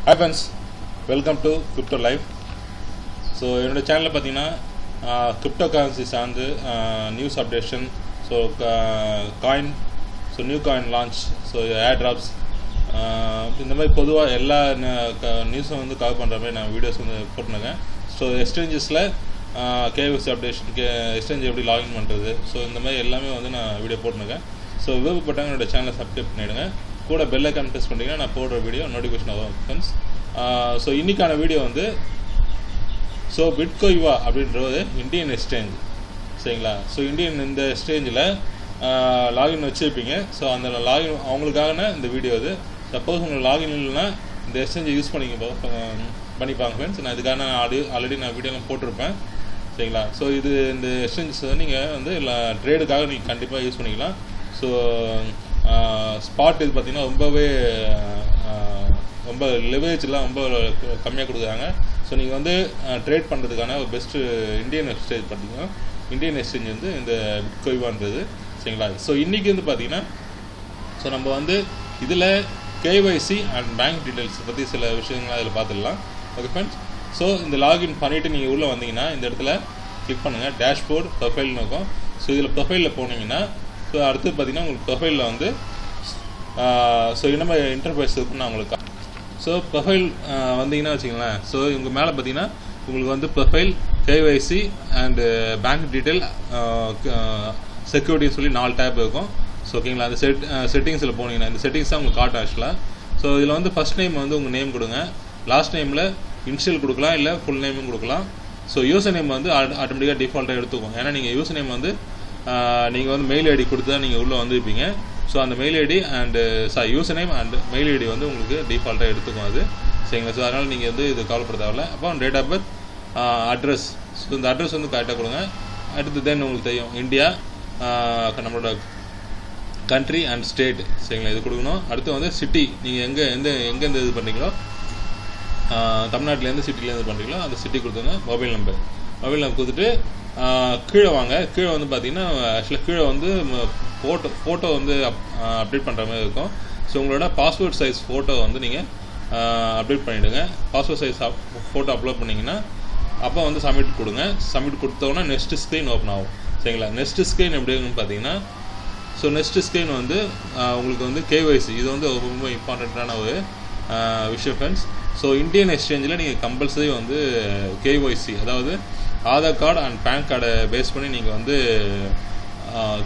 Hi friends, welcome to Crypto Live. So என்னோட சேனலில் பார்த்தீங்கன்னா கிரிப்டோ கரன்சி சார்ந்து news updation, so coin, so new coin launch, so air drops, இந்த மாதிரி பொதுவாக எல்லா நியூஸும் வந்து கவர் பண்ணுற மாதிரி நான் வீடியோஸ் வந்து போட்டுருக்கேன். ஸோ எக்ஸ்சேஞ்சஸில் KYC அப்டேஷன், எக்ஸ்சேஞ்ச் எப்படி லாகின் பண்ணுறது, ஸோ இந்த மாதிரி எல்லாமே வந்து நான் வீடியோ போட்டுருக்கேன். ஸோ விருப்பப்பட்டாங்க என்னோடய சேனலை சப்ஸ்கிரைப் பண்ணிவிடுங்க. கூட பெல் ஐக்கான் ப்ரெஸ் பண்ணிங்கன்னா நான் போடுற வீடியோ நோட்டிஃபிகேஷன் ஆகும் ஃப்ரெண்ட்ஸ். ஸோ இன்றைக்கான வீடியோ வந்து ஸோ பிட்கோய்வா அப்படின்றது இந்தியன் எக்ஸ்சேஞ்ச், சரிங்களா? ஸோ இந்த எக்ஸ்சேஞ்சில் லாகின் வச்சுருப்பீங்க. ஸோ அந்த லாகின் அவங்களுக்கான இந்த வீடியோ இது. சப்போஸ் உங்களுக்கு லாகின் இல்லைன்னா இந்த எக்ஸ்சேஞ்சை யூஸ் பண்ணிப்பாங்க ஃப்ரெண்ட்ஸ். நான் இதுக்கான ஆல்ரெடி நான் வீடியோலாம் போட்டிருப்பேன், சரிங்களா? ஸோ இந்த எக்ஸ்சேஞ்சஸ் வந்து நீங்கள் வந்து ட்ரேடுக்காக நீங்கள் கண்டிப்பாக யூஸ் பண்ணிக்கலாம். ஸோ ஸ்பாட் இது பார்த்திங்கன்னா ரொம்ப லெவரேஜ்லாம் ரொம்ப கம்மியாக கொடுக்குறாங்க. ஸோ நீங்கள் வந்து ட்ரேட் பண்ணுறதுக்கான ஒரு பெஸ்ட்டு இந்தியன் எக்ஸ்சேஞ்ச் பார்த்தீங்கன்னா இந்தியன் எக்ஸ்சேஞ்ச் வந்து இந்த பிட்கோய்வான்றது, சரிங்களா? ஸோ இன்றைக்கி வந்து பார்த்திங்கன்னா ஸோ நம்ம வந்து இதில் KYC அண்ட் பேங்க் டீட்டெயில்ஸ் பற்றி சில விஷயங்கள் அதில் பார்த்துடலாம். Okay friends. ஸோ இந்த லாகின் பண்ணிவிட்டு நீங்கள் உள்ளே வந்தீங்கன்னா இந்த இடத்துல கிளிக் பண்ணுங்கள், டேஷ்போர்ட் ப்ரொஃபைல்னு இருக்கும். ஸோ இதில் ப்ரொஃபைலில் போனீங்கன்னா ஸோ அடுத்து பார்த்திங்கன்னா உங்களுக்கு ப்ரொஃபைலில் வந்து ஸோ என்ன மாதிரி இன்டர்ஃபேஸ் இருக்குன்னு நான் உங்களுக்கு. ஸோ ப்ரொஃபைல் வந்தீங்கன்னா வச்சுங்களேன், ஸோ இவங்க மேலே பார்த்தீங்கன்னா உங்களுக்கு வந்து profile, KYC and bank detail, செக்யூரிட்டின்னு சொல்லி 4 டேப் இருக்கும். ஸோ ஓகேங்களா? அந்த செட்டிங்ஸில் போனீங்கன்னா இந்த செட்டிங்ஸ் தான் உங்களுக்கு காட்டும் ஆக்சுவலாக. ஸோ இதில் வந்து ஃபஸ்ட் நேம் வந்து உங்கள் நேம் கொடுங்க, லாஸ்ட் நேமில் இனிஷியல் கொடுக்கலாம், இல்லை ஃபுல் நேமும் கொடுக்கலாம். ஸோ யூசர் நேம் வந்து ஆட்டோமேட்டிக்காக டிஃபால்ட்டாக எடுத்துக்கும். ஏன்னா நீங்கள் யூசர் நேம் வந்து நீங்கள் வந்து மெயில் ஐடி கொடுத்து தான் நீங்கள் உள்ளே வந்துருப்பீங்க. ஸோ அந்த mail ID and user name and mail ID வந்து உங்களுக்கு டிஃபால்ட்டாக எடுத்துக்கும் அது, சரிங்களா? ஸோ அதனால் நீங்கள் வந்து இது கவலைப்பட தேவையில்ல. அப்போ date of birth, address, so இந்த அட்ரஸ் வந்து கரெக்டாக கொடுங்க. அடுத்து தென் உங்களுக்கு தெரியும் இந்தியா, நம்மளோட கண்ட்ரி அண்ட் ஸ்டேட், சரிங்களா? இது கொடுக்கணும். அடுத்து வந்து சிட்டி, நீங்கள் எங்கேருந்து இது பண்ணுறீங்களோ, தமிழ்நாட்டிலேருந்து சிட்டிலேருந்து பண்ணுறீங்களோ அந்த சிட்டி கொடுத்துங்க. மொபைல் நம்பர் கொடுத்துட்டு கீழே வாங்க. கீழே வந்து பார்த்தீங்கன்னா ஆக்சுவலாக கீழே வந்து ஃபோட்டோ வந்து அப்டேட் பண்ணுற மாதிரி இருக்கும். ஸோ உங்களோட பாஸ்போர்ட் சைஸ் ஃபோட்டோ வந்து நீங்கள் அப்டேட் பண்ணிவிடுங்க. பாஸ்போர்ட் சைஸ் ஃபோட்டோ அப்லோட் பண்ணிங்கன்னா அப்போ வந்து சப்மிட் கொடுங்க. சப்மிட் கொடுத்தோன்னா நெக்ஸ்ட்டு ஸ்க்ரீன் ஓப்பன் ஆகும், சரிங்களா? நெக்ஸ்ட்டு ஸ்க்ரீன் எப்படி இருக்குன்னு பார்த்தீங்கன்னா ஸோ நெக்ஸ்ட்டு ஸ்க்ரீன் வந்து உங்களுக்கு வந்து KYC, இது வந்து ரொம்ப இம்பார்ட்டண்ட்டான ஒரு விஷயம் ஃப்ரெண்ட்ஸ். ஸோ இந்தியன் எக்ஸ்சேஞ்சில் நீங்கள் கம்பல்சரி வந்து KYC, அதாவது ஆதார் கார்டு அண்ட் பேன் கார்டை பேஸ் பண்ணி நீங்கள் வந்து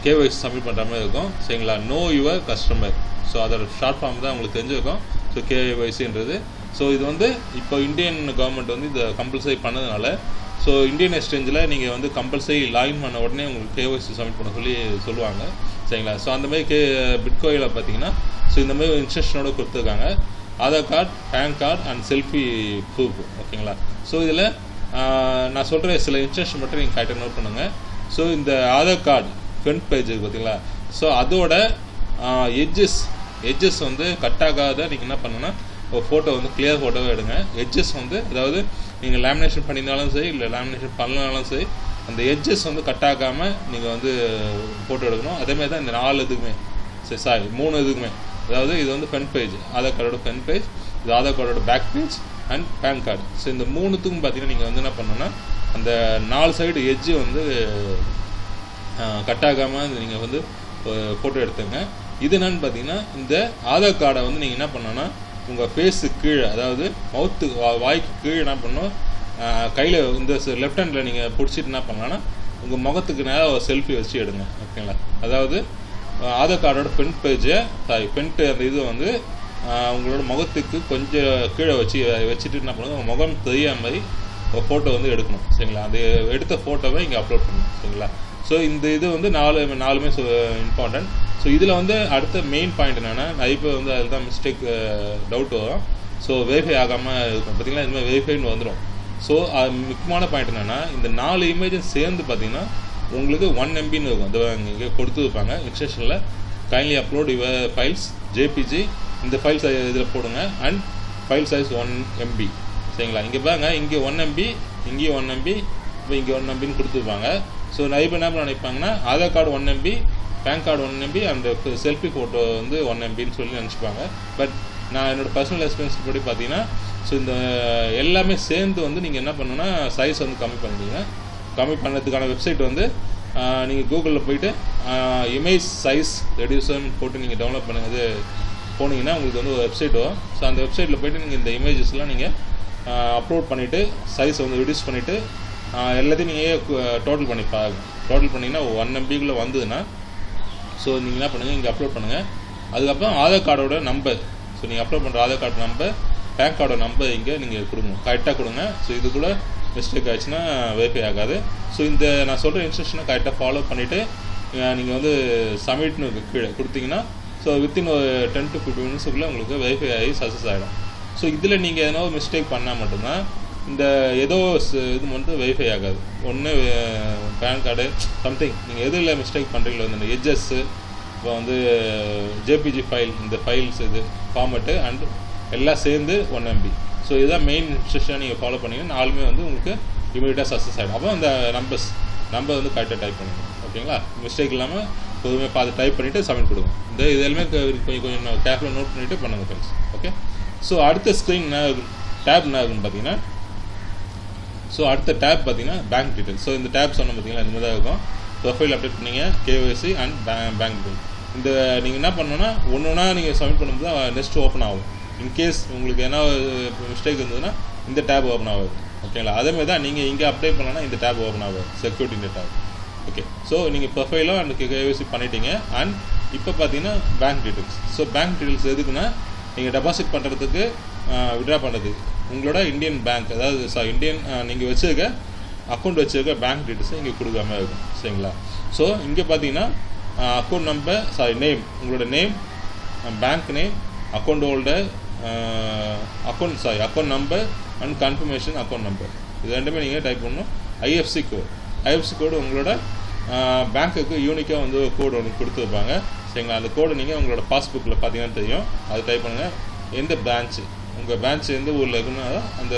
KYC சப்மிட் பண்ணுற மாதிரி இருக்கும், சரிங்களா? நோ யுவர் கஸ்டமர், ஸோ அதோட ஷார்ட் ஃபார்ம் தான் உங்களுக்கு தெரிஞ்சிருக்கும். ஸோ KYCன்றது. ஸோ இது வந்து இப்போ இந்தியன் கவர்மெண்ட் வந்து இதை கம்பல்சரி பண்ணதுனால ஸோ இந்தியன் எக்ஸ்சேஞ்சில் நீங்கள் வந்து கம்பல்சரி லாகின் பண்ண உடனே உங்களுக்கு KYC சப்மிட் பண்ண சொல்லுவாங்க, சரிங்களா? ஸோ அந்த மாதிரி பிட்கோயில் பார்த்தீங்கன்னா ஸோ இந்த மாதிரி இன்ஸ்ட்ரக்ஷனோடு கொடுத்துருக்காங்க. Aadhaar card, PAN card and selfie proof, ஓகேங்களா? ஸோ இதில் நான் சொல்கிற சில இன்ஸ்ட்ரக்ஷன் மட்டும் நீங்கள் கரெக்டாக நோட் பண்ணுங்கள். ஸோ இந்த ஆதார் கார்டு ஃப்ரண்ட் பேஜ் பார்த்தீங்களா? ஸோ அதோட எட்ஜஸ் வந்து கட் ஆகாத நீங்கள் என்ன பண்ணுன்னா ஒரு ஃபோட்டோ வந்து கிளியர் ஃபோட்டோவை எடுங்க. எட்ஜஸ் வந்து அதாவது நீங்கள் லேமினேஷன் பண்ணியிருந்தாலும் சரி, இல்லை லேமினேஷன் பண்ணலனாலும் சரி, அந்த எட்ஜஸ் வந்து கட் ஆகாமல் நீங்கள் வந்து ஃபோட்டோ எடுக்கணும். அதேமாதிரி தான் இந்த 4 இதுக்குமே, சரி 3 இதுக்குமே. அதாவது இது வந்து ஃப்ரண்ட் பேஜ், ஆதார் கார்டோட ஃப்ரண்ட் பேஜ், இது ஆதார் கார்டோட back page and PAN card. So இந்த 3த்துக்கும் பார்த்தீங்கன்னா நீங்கள் வந்து என்ன பண்ணணுன்னா அந்த 4 சைடு எட்ஜு வந்து கட் ஆகாமல் நீங்கள் வந்து ஃபோட்டோ எடுத்துங்க. இது என்னன்னு பார்த்தீங்கன்னா இந்த ஆதார் கார்டை வந்து நீங்கள் என்ன பண்ணணுன்னா உங்கள் ஃபேஸுக்கு கீழே, அதாவது வாய்க்கு கீழே என்ன பண்ணணும், கையில் இந்த லெஃப்ட் ஹேண்டில் நீங்கள் பிடிச்சிட்டு என்ன பண்ணலான்னா உங்கள் முகத்துக்கு நேராக ஒரு செல்ஃபி வச்சு எடுங்க, ஓகேங்களா? அதாவது ஆதார் கார்டோட ஃப்ரண்ட் பேஜை ஃப்ரண்ட் அந்த இது வந்து உங்களோட முகத்துக்கு கொஞ்சம் கீழே வச்சுட்டு என்ன பண்ணுங்க, உங்கள் முகம் தெரியாத மாதிரி ஒரு ஃபோட்டோ வந்து எடுக்கணும், சரிங்களா? அந்த எடுத்த ஃபோட்டோவை இங்கே அப்லோட் பண்ணணும், சரிங்களா? ஸோ இந்த இது வந்து நாலுமே இம்பார்ட்டன்ட். ஸோ இதில் வந்து அடுத்த மெயின் பாயிண்ட் என்னென்னா, நிறைய பேர் வந்து அதில் தான் மிஸ்டேக் டவுட் வரும். ஸோ வெரிஃபை ஆகாமல் இருக்கும் பார்த்தீங்கன்னா, இதுமாதிரி வெரிஃபைன்னு வந்துடும். ஸோ அது முக்கியமான பாயிண்ட் என்னென்னா இந்த 4 இமேஜும் சேர்ந்து பார்த்தீங்கன்னா உங்களுக்கு 1 MBன்னு இருக்கும். அது இங்கே கொடுத்து வைப்பாங்க இன்ஸ்ட்ரக்ஷனில். Kindly upload your files JPG, இந்த ஃபைல்ஸ் இதில் போடுங்க அண்ட் ஃபைல் சைஸ் 1 MB, சரிங்களா? இங்கே பாருங்க, இங்கே 1 MB, இங்கேயும் 1 MB, இப்போ இங்கே 1 MBன்னு கொடுத்துருப்பாங்க. ஸோ நிறைய பேர் என்ன நினைப்பாங்கன்னா Aadhaar card 1 MB, PAN card 1 MB and selfie photo வந்து 1 MBன்னு சொல்லி நினச்சிப்பாங்க. பட் நான் என்னோடய பர்சனல் எக்ஸ்பீரியன்ஸ் படி பார்த்தீங்கன்னா ஸோ இந்த எல்லாமே சேர்ந்து வந்து நீங்கள் என்ன பண்ணணுன்னா சைஸ் வந்து கம்மி பண்ணிடுங்க. கம்மி பண்ணுறதுக்கான வெப்சைட் வந்து நீங்கள் கூகுளில் போய்ட்டு இமேஜ் சைஸ் ரெடியூசர்னு போட்டு நீங்கள் டவுன்லோட் பண்ணுறது போனீங்கன்னா உங்களுக்கு வந்து ஒரு வெப்சைட் வரும். ஸோ அந்த வெப்சைட்டில் போய்ட்டு நீங்கள் இந்த இமேஜஸ்லாம் நீங்கள் அப்லோட் பண்ணிவிட்டு சைஸை வந்து ரெடியூஸ் பண்ணிவிட்டு எல்லாத்தையும் நீங்கள் டோட்டல் பண்ணி பாருங்கள். டோட்டல் பண்ணிங்கன்னா 1 MB வந்ததுன்னா ஸோ நீங்கள் என்ன பண்ணுங்கள், இங்கே அப்லோட் பண்ணுங்கள். அதுக்கப்புறம் ஆதார் கார்டோட நம்பர், ஸோ நீங்கள் அப்லோட் பண்ணுற ஆதார் கார்டு நம்பர், பேன் கார்டோட நம்பர் இங்கே நீங்கள் கொடுங்க, கரெக்டாக கொடுங்க. ஸோ இது கூட மிஸ்டேக் ஆச்சுன்னா வெரிஃபை ஆகாது. ஸோ இந்த நான் சொல்கிற இன்ஸ்ட்ரக்ஷனை கரெக்டாக ஃபாலோ பண்ணிவிட்டு நீங்கள் வந்து சப்மிட்னு கீழே கொடுத்தீங்கன்னா ஸோ வித்தின் ஒரு 10 to 15 minutes உங்களுக்கு வெரிஃபை ஆகி சக்ஸஸ் ஆகிடும். ஸோ இதில் நீங்கள் எதனா ஒரு மிஸ்டேக் பண்ணால் மட்டும்தான் இந்த ஏதோ இது வந்து வெரிஃபை ஆகாது. ஒன்று பேன் கார்டு சம்திங் நீங்கள் எதில் மிஸ்டேக் பண்ணுறீங்களோ இந்த எட்ஜஸ்ஸு, இப்போ வந்து ஜேபிஜி ஃபைல், இந்த ஃபைல்ஸ் இது ஃபார்மெட்டு அண்ட் எல்லாம் சேர்ந்து 1 MB. ஸோ இதுதான் மெயின் இன்ஸ்ட்ரக்ஷன். நீங்கள் ஃபாலோ பண்ணிங்கன்னா நாலுமே வந்து உங்களுக்கு இமீடியட்டாக சக்ஸஸ் ஆகிடும். அப்போ அந்த நம்பர் வந்து கரெக்டாக டைப் பண்ணுங்க. ஓகேங்களா? மிஸ்டேக் இல்லாமல் பொதுவாக பார்த்து டைப் பண்ணிவிட்டு சப்மிட் கொடுங்க. இது எல்லாமே கொஞ்சம் கேர்ஃபுல்லாக நோட் பண்ணிவிட்டு பண்ணுங்கள் ஃப்ரெண்ட்ஸ். ஓகே. ஸோ அடுத்த ஸ்க்ரீன் டேப் என்ன இருக்குன்னு பார்த்தீங்கன்னா ஸோ அடுத்த டேப் பார்த்தீங்கன்னா பேங்க் டீட்டெயில்ஸ். ஸோ இந்த டேப் சொன்ன பார்த்தீங்கன்னா இந்த மாதிரி தான் இருக்கும். ப்ரொஃபைல் அப்டேட் பண்ணிங்க, KYC அண்ட் பேங்க் டீட்டெயில். இந்த நீங்கள் என்ன பண்ணணுன்னா ஒன்றா நீங்கள் சப்மிட் பண்ணும்போது தான் நெக்ஸ்ட் ஓப்பன் ஆகும். இன்கேஸ் உங்களுக்கு என்ன மிஸ்டேக் இருந்ததுன்னா இந்த டேப் ஓப்பன் ஆகுது. ஓகேங்களா? அதேமாதிரி தான் நீங்கள் இங்கே அப்டேட் பண்ணலன்னா இந்த டேப் ஓப்பன் ஆகும், செக்யூரிட்டி இந்த டேப். ஓகே. ஸோ நீங்கள் ப்ரொஃபைலோ அண்ட் KYC பண்ணிட்டீங்க. அண்ட் இப்போ பார்த்தீங்கன்னா bank details. So bank details எதுக்குன்னா நீங்கள் டெபாசிட் பண்ணுறதுக்கு, விட்ரா பண்ணுறதுக்கு உங்களோட இந்தியன் பேங்க், அதாவது இந்தியன் நீங்கள் வச்சுருக்க அக்கௌண்ட் வச்சுருக்க பேங்க் டீட்டெயில்ஸை இங்கே கொடுக்காம இருக்கும். சரிங்களா? ஸோ இங்கே பார்த்தீங்கன்னா அக்கௌண்ட் நம்பர், நேம், உங்களோட name, bank name, account holder, account number and confirmation account number, இது ரெண்டுமே நீங்கள் டைப் பண்ணணும். IFSC கோடு உங்களோட பேங்க்குக்கு யூனிக்காக வந்து கோடு ஒன்று கொடுத்துருப்பாங்க. சரிங்களா? அந்த கோடு நீங்கள் உங்களோட பாஸ்புக்கில் பார்த்தீங்கன்னா தெரியும், அது டைப் பண்ணுங்கள். எந்த பிரான்ச்சு, உங்கள் பிரான்ச் எந்த ஊரில் இருக்குன்னு அந்த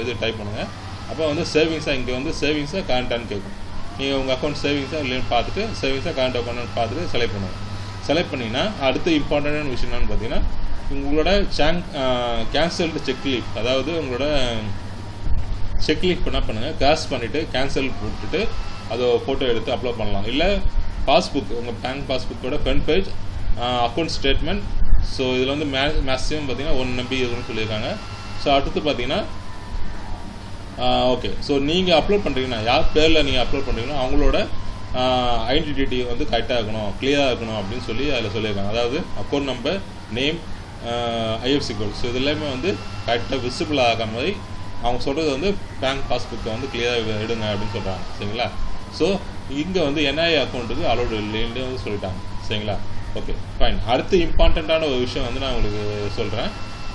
இது டைப் பண்ணுங்கள். அப்போ வந்து சேவிங்ஸாக இங்கே வந்து சேவிங்ஸாக கரண்ட்டானு கேட்கும். நீங்கள் உங்கள் அக்கௌண்ட் சேவிங்ஸாக இல்லைன்னு பார்த்துட்டு சேவிங்ஸாக கரண்ட் அக்கௌண்ட் பார்த்துட்டு செலக்ட் பண்ணுங்கள். செலக்ட் பண்ணிங்கன்னா அடுத்து இம்பார்ட்டண்டான விஷயம் என்னென்னு பார்த்தீங்கன்னா உங்களோட கேன்சல்டு செக் லீஃப், அதாவது உங்களோட செக் லீஃப் என்ன பண்ணுங்கள், கேஷ் பண்ணிவிட்டு கேன்சல் போட்டுட்டு அதை ஃபோட்டோ எடுத்து அப்லோட் பண்ணலாம். இல்லை பாஸ்புக், உங்கள் பேங்க் பாஸ்புக்கோட front page, account statement. So இதில் வந்து மேக்ஸிமம் பார்த்தீங்கன்னா 1 MB இருக்குன்னு சொல்லியிருக்காங்க. ஸோ அடுத்து பார்த்தீங்கன்னா ஓகே. ஸோ நீங்கள் அப்லோட் பண்ணுறீங்கன்னா யார் பேரில் நீங்கள் அப்லோட் பண்ணுறீங்கன்னா அவங்களோட ஐடென்டிட்டி வந்து கரெக்டாக இருக்கணும், கிளியராக இருக்கணும் அப்படின்னு சொல்லி அதில் சொல்லியிருக்காங்க. அதாவது account number, name, IFSC code. So இது எல்லாமே வந்து கரெக்டாக விசிபிள் ஆகிற மாதிரி அவங்க சொல்கிறது வந்து பேங்க் பாஸ்புக்கை வந்து கிளியராக எடுங்க அப்படின்னு சொல்கிறாங்க. சரிங்களா? ஸோ இங்கே வந்து NIA அக்கௌண்ட்டுக்கு அலோடு இல்லைன்னு வந்து சொல்லிட்டாங்க. சரிங்களா? Okay fine. அடுத்து இம்பார்ட்டண்ட்டான ஒரு விஷயம் வந்து நான் உங்களுக்கு சொல்கிறேன்.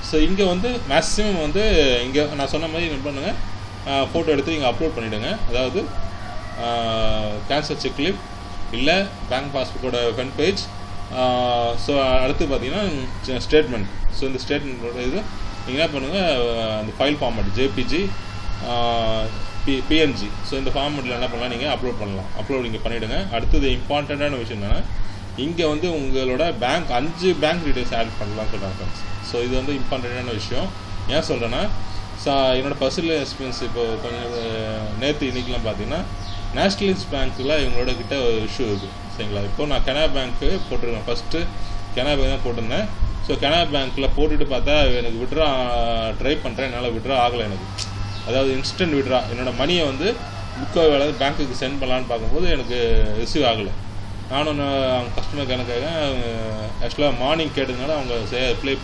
ஸோ இங்கே வந்து மேக்ஸிமம் வந்து இங்கே நான் சொன்ன மாதிரி என்ன பண்ணுங்கள், ஃபோட்டோ எடுத்து இங்கே அப்லோட் பண்ணிவிடுங்க. அதாவது கேன்சல் செக்லிப் இல்லை பேங்க் பாஸ்புக்கோட ஃப்ரண்ட் பேஜ். ஸோ அடுத்து பார்த்தீங்கன்னா ஸ்டேட்மெண்ட். ஸோ இந்த ஸ்டேட்மெண்ட்டோட இது நீங்கள் என்ன பண்ணுங்கள், அந்த file format JPG, PNG. So இந்த ஃபார்மேட்டில் என்ன பண்ணலாம், நீங்கள் அப்லோட் பண்ணலாம். அப்லோட் இங்கே பண்ணிவிடுங்க. அடுத்தது இம்பார்ட்டண்ட்டான விஷயம் என்னென்னா இங்கே வந்து உங்களோட 5 பேங்க் டீட்டெயில்ஸ் ஆட் பண்ணலாம்னு சொல்கிறாங்க ஃப்ரெண்ட்ஸ். ஸோ இது வந்து இம்பார்ட்டண்ட்டான விஷயம். ஏன் சொல்கிறேன்னா என்னோடய பர்சனல் எக்ஸ்பீரியன்ஸ் இப்போ கொஞ்சம் நேற்று இன்றைக்கெலாம் பார்த்தீங்கன்னா நேஷ்னலைஸ் பேங்க்கில் இவங்களோட கிட்ட ஒரு இஷ்யூ இருக்குது. சரிங்களா? இப்போ நான் கனரா பேங்க்கு போட்டிருக்கேன். ஃபஸ்ட்டு கனரா பேங்க் தான் போட்டிருந்தேன். ஸோ கனரா பேங்க்கில் போட்டுட்டு பார்த்தா எனக்கு விட்ரா ட்ரை பண்ணுறேன், என்னால் விட்ரா ஆகலை. எனக்கு அதாவது இன்ஸ்டன்ட் விட்ரா, என்னோடய மணியை வந்து Bitcoiva பேங்க்குக்கு சென்ட் பண்ணலான்னு பார்க்கும்போது எனக்கு ரிசீவ் ஆகலை. நானும் கஸ்டமர் கேனுக்காக ஆக்சுவலாக மார்னிங் கேட்டதுனால அவங்க ரிப்ளை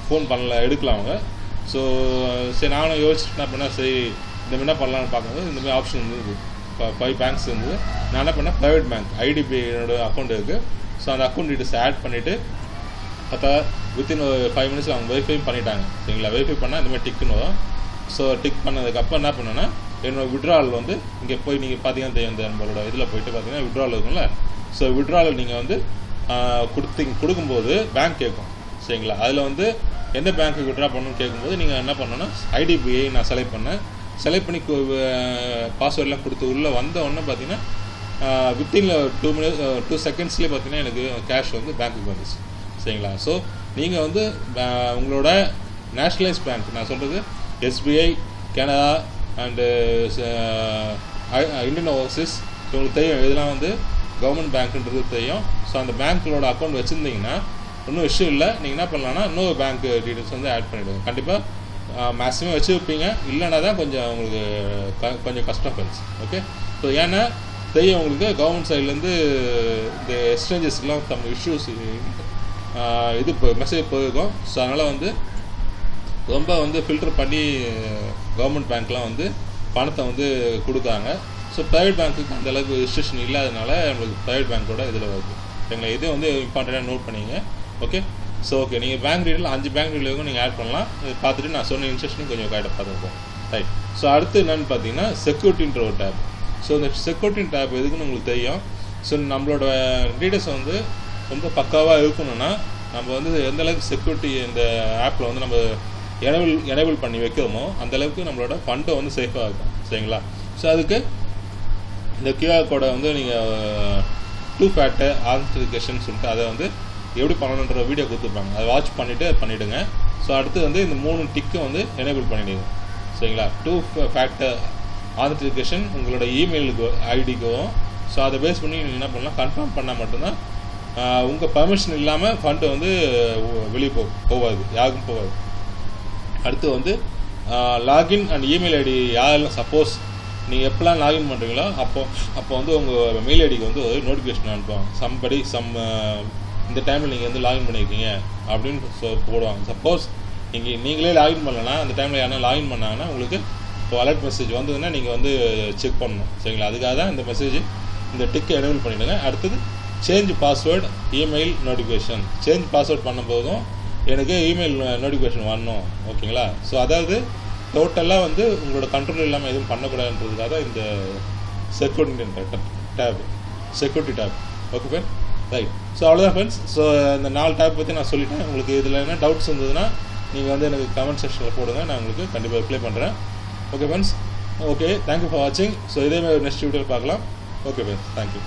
ஃபோன் பண்ணல, எடுக்கலாம் அவங்க. ஸோ சரி நானும் யோசிச்சுட்டு என்ன பண்ணேன், சரி இந்த மாதிரி என்ன பண்ணலான்னு பார்க்கும்போது இந்த மாதிரி ஆப்ஷன் இருந்தது. 5 பேங்க்ஸ் இருந்தது. நான் என்ன பண்ணேன், ப்ரைவேட் பேங்க் IDB என்னோட அக்கௌண்ட் இருக்குது. ஸோ அந்த அக்கௌண்ட் டீட்டெயில்ஸ் ஆட் பண்ணிவிட்டு பார்த்தா வித்தின் 5 minutes அவங்க வெரிஃபை பண்ணிட்டாங்க. சரிங்களா? வெரிஃபை பண்ணால் இந்த மாதிரி டிக்குன்னு வரும். ஸோ டிக் பண்ணதுக்கப்புறம் என்ன பண்ணேன்னா என்னோடய விட்ரால் வந்து இங்கே போய் நீங்கள் பார்த்தீங்கன்னா தெரியும், இந்த நம்மளோட இதில் போயிட்டு பார்த்தீங்கன்னா விட்ரால் இருக்கும்ல. ஸோ விட்ரால் நீங்கள் வந்து கொடுக்கும்போது பேங்க் கேட்கும். சரிங்களா? அதில் வந்து எந்த பேங்க்குக்கு விட்ரா பண்ணணும்னு கேட்கும்போது நீங்கள் என்ன பண்ணணுன்னா IDBI நான் செலக்ட் பண்ணேன். செலக்ட் பண்ணி பாஸ்வேர்டெலாம் கொடுத்து உள்ளே வந்த உடனே பார்த்தீங்கன்னா வித்தின் 2 secondsலேயே பார்த்தீங்கன்னா எனக்கு கேஷ் வந்து பேங்க்குக்கு வந்துச்சு. சரிங்களா? ஸோ நீங்கள் வந்து உங்களோட நேஷ்னலைஸ் பேங்க், நான் சொல்கிறது SBI, Canada and Indian Overseas, உங்களுக்கு தெரியும் இதெல்லாம் வந்து கவர்மெண்ட் பேங்க்குன்றது தெரியும். ஸோ அந்த பேங்க்களோட அக்கௌண்ட் வச்சுருந்தீங்கன்னா இன்னும் இஷ்யூ இல்லை. நீங்கள் என்ன பண்ணலான்னா இன்னொரு பேங்க் டீட்டெயில்ஸ் வந்து ஆட் பண்ணிவிடுங்க. கண்டிப்பாக மேக்ஸிமம் வச்சுருப்பீங்க, இல்லைன்னா தான் கொஞ்சம் உங்களுக்கு கொஞ்சம் கஷ்டம் ஃப்ரெண்ட்ஸ். ஓகே, ஸோ ஏன்னா தெரியும் உங்களுக்கு கவர்மெண்ட் சைட்லேருந்து இந்த எக்ஸ்சேஞ்சஸ்லாம் சம் இஷ்யூஸ் இது மெசேஜ் போயிருக்கும். ஸோ அதனால் வந்து ரொம்ப வந்து ஃபில்டர் பண்ணி கவர்மெண்ட் பேங்க்லாம் வந்து பணத்தை வந்து கொடுக்குறாங்க. ஸோ ப்ரைவேட் பேங்க்குக்கு அந்தளவுக்கு ரெஜிஸ்ட்ரேஷன் இல்லாதனால நம்மளுக்கு ப்ரைவேட் பேங்க்கோட இதில் வருது. எங்களை எதுவும் வந்து இம்பார்ட்டண்ட்டாக நோட் பண்ணிங்க. ஓகே, ஸோ ஓகே, நீங்கள் பேங்க் டீட்டெயில் 5 பேங்க் டீட்டெயிலும் நீங்கள் ஆட் பண்ணலாம். இது பார்த்துட்டு நான் சொன்ன இன்ஸ்ட்ரக்ஷனும் கொஞ்சம் கரெக்டாக பார்த்துருப்போம். ரைட். ஸோ அடுத்து என்னென்னு பார்த்தீங்கன்னா செக்யூரிட்டின்ற ஒரு டேப். ஸோ இந்த செக்யூரிட்டி டேப் எதுக்குன்னு உங்களுக்கு தெரியும். ஸோ நம்மளோட டீட்டெயில்ஸ் வந்து ரொம்ப பக்காவாக இருக்கணும்னா நம்ம வந்து எந்தளவுக்கு செக்யூரிட்டி இந்த ஆப்பில் வந்து நம்ம எனேபிள் பண்ணி வைக்கிறோமோ அந்தளவுக்கு நம்மளோட ஃபண்டை வந்து சேஃபாக இருக்கும். சரிங்களா? ஸோ அதுக்கு இந்த QR கோடை வந்து நீங்கள் 2 ஃபேக்டர் ஆத்தென்டிகேஷன் சொல்லிட்டு அதை வந்து எப்படி பண்ணணுன்ற வீடியோ கொடுத்துருப்பாங்க. அதை வாட்ச் பண்ணிவிடுங்க. ஸோ அடுத்து வந்து இந்த 3 டிக்கும் வந்து எனேபிள் பண்ணிவிடுங்க. சரிங்களா? 2 ஃபேக்டர் ஆத்தென்டிகேஷன் உங்களோட இமெயிலுக்கு ஐடிக்கும். ஸோ அதை பேஸ் பண்ணி நீங்கள் என்ன பண்ணலாம், கன்ஃபார்ம் பண்ணால் மட்டும்தான் உங்கள் பர்மிஷன் இல்லாமல் ஃபண்டு வந்து வெளியே போகாது, யாருக்கும் போகாது. அடுத்து வந்து லாகின் அண்ட் இமெயில் ஐடி யாரெல்லாம் சப்போஸ் நீங்கள் எப்போலாம் லாகின் பண்ணுறீங்களோ அப்போ வந்து உங்கள் மெயில் ஐடிக்கு வந்து ஒரு நோட்டிஃபிகேஷன் அனுப்புவாங்க. இந்த டைமில் நீங்கள் வந்து லாகின் பண்ணியிருக்கீங்க அப்படின்னு போடுவாங்க. சப்போஸ் நீங்களே லாகின் பண்ணலன்னா அந்த டைமில் யாரும் லாகின் பண்ணாங்கன்னா உங்களுக்கு இப்போ அலர்ட் மெசேஜ் வந்ததுன்னா நீங்கள் வந்து செக் பண்ணணும். சரிங்களா? அதுக்காக தான் இந்த மெசேஜ், இந்த டிக்கை எனேபிள் பண்ணிவிடுங்க. அடுத்தது change password email notification. Change password பண்ணும்போதும் எனக்கு இமெயில் நோட்டிஃபிகேஷன் வரணும். ஓகேங்களா? ஸோ அதாவது டோட்டலாக வந்து உங்களோட கண்ட்ரோல் இல்லாமல் எதுவும் பண்ணக்கூடாதுன்றதுக்காக இந்த security tab. Okay friend, right. So அவ்வளோதான் ஃப்ரெண்ட்ஸ். ஸோ இந்த 4 டேப் பற்றி நான் சொல்லிட்டேன். உங்களுக்கு இதில் என்ன டவுட்ஸ் இருந்ததுன்னா நீங்கள் வந்து எனக்கு கமெண்ட் செக்ஷனில் போடுங்க, நான் உங்களுக்கு கண்டிப்பாக ரிப்ளை பண்ணுறேன். Okay friends, okay, thank you for வாட்சிங். ஸோ இதே மாதிரி நெக்ஸ்ட் வீடியோவில் பார்க்கலாம். Okay friends, thank you.